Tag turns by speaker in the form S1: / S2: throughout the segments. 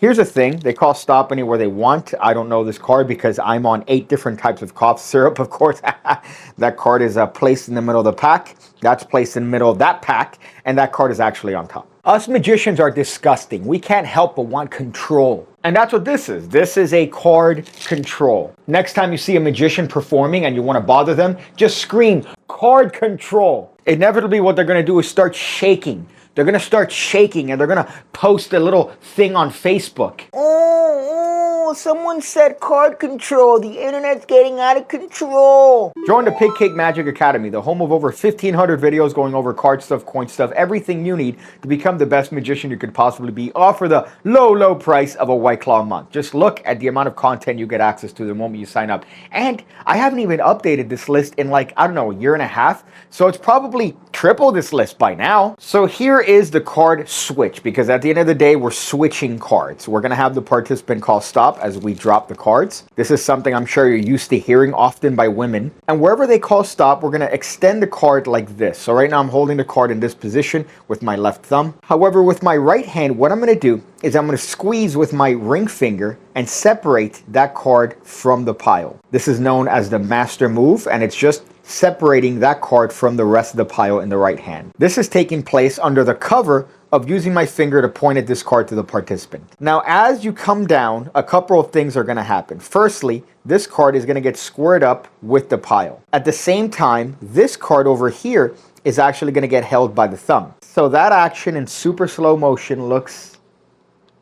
S1: Here's the thing, they call stop anywhere they want. I don't know this card because I'm on 8 different types of cough syrup, of course. That card is placed in the middle of the pack. That's placed in the middle of that pack, and that card is actually on top. Us magicians are disgusting. We can't help but want control. And that's what this is. This is a card control. Next time you see a magician performing and you want to bother them, just scream, card control. Inevitably, what they're going to do is start shaking. They're going to start shaking and they're going to post a little thing on Facebook. Oh, someone said card control. The internet's getting out of control. Join the PigCake Magic Academy, the home of over 1,500 videos going over card stuff, coin stuff, everything you need to become the best magician you could possibly be, all for the low, low price of a White Claw a month. Just look at the amount of content you get access to the moment you sign up. And I haven't even updated this list in like, I don't know, a year and a half. So it's probably triple this list by now. So here is the card switch, because at the end of the day, we're switching cards. We're going to have the participant call stop as we drop the cards. This is something I'm sure you're used to hearing often by women. And wherever they call stop, we're going to extend the card like this. So right now I'm holding the card in this position with my left thumb. However, with my right hand, what I'm going to do is I'm going to squeeze with my ring finger and separate that card from the pile. This is known as the master move, and it's just separating that card from the rest of the pile in the right hand. This is taking place under the cover of using my finger to point at this card to the participant. Now, as you come down, a couple of things are going to happen. Firstly, this card is going to get squared up with the pile. At the same time, this card over here is actually going to get held by the thumb. So that action in super slow motion looks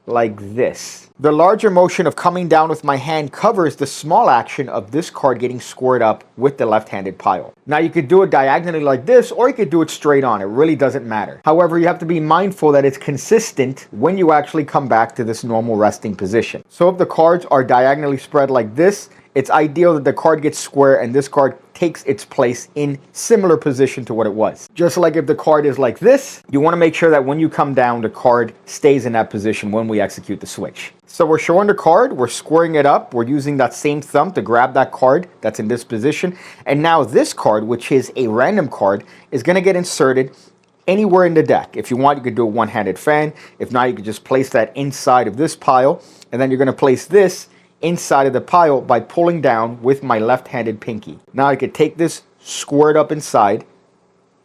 S1: like this. The larger motion of coming down with my hand covers the small action of this card getting squared up with the left-handed pile. Now you could do it diagonally like this, or you could do it straight on. It really doesn't matter. However, you have to be mindful that it's consistent when you actually come back to this normal resting position. So if the cards are diagonally spread like this, it's ideal that the card gets square and this card takes its place in similar position to what it was. Just like if the card is like this, you want to make sure that when you come down, the card stays in that position when we execute the switch. So we're showing the card, we're squaring it up, we're using that same thumb to grab that card that's in this position. And now this card, which is a random card, is going to get inserted anywhere in the deck. If you want, you could do a one-handed fan. If not, you could just place that inside of this pile. And then you're going to place this inside of the pile by pulling down with my left-handed pinky. Now I could take this squared up inside,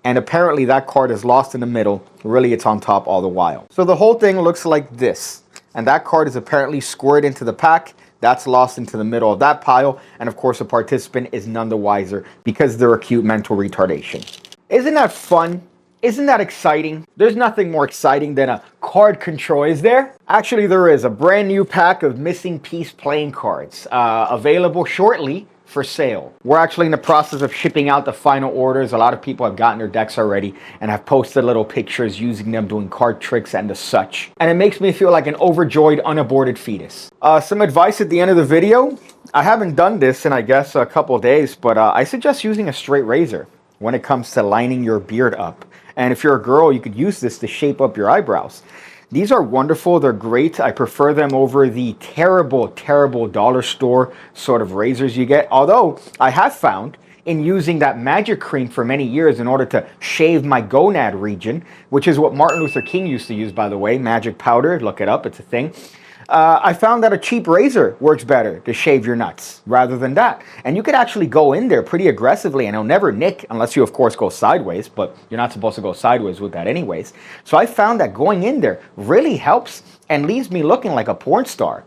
S1: and apparently that card is lost in the middle. Really, it's on top all the while. So the whole thing looks like this, and that card is apparently squared into the pack. That's lost into the middle of that pile, and of course the participant is none the wiser because of their acute mental retardation. Isn't that fun? Isn't that exciting? There's nothing more exciting than a card control, is there? Actually, there is a brand new pack of missing piece playing cards available shortly for sale. We're actually in the process of shipping out the final orders. A lot of people have gotten their decks already and have posted little pictures using them doing card tricks and the such. And it makes me feel like an overjoyed, unaborted fetus. Some advice at the end of the video. I haven't done this in, I guess, a couple of days, but I suggest using a straight razor when it comes to lining your beard up. And if you're a girl, you could use this to shape up your eyebrows. These are wonderful. They're great. I prefer them over the terrible, terrible dollar store sort of razors you get. Although I have found in using that magic cream for many years in order to shave my gonad region, which is what Martin Luther King used to use, by the way, magic powder. Look it up. It's a thing. I found that a cheap razor works better to shave your nuts rather than that. And you could actually go in there pretty aggressively and it'll never nick unless you, of course, go sideways, but you're not supposed to go sideways with that anyways. So I found that going in there really helps and leaves me looking like a porn star.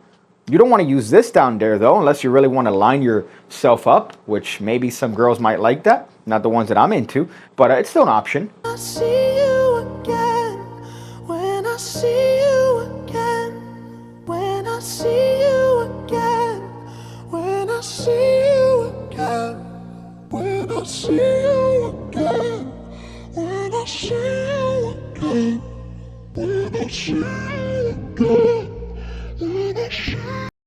S1: You don't want to use this down there, though, unless you really want to line yourself up, which maybe some girls might like that. Not the ones that I'm into, but it's still an option.
S2: I see you again when I see you again. When I see you again, when I see you again, when I see you again, when I see you again, when I see you again, when I see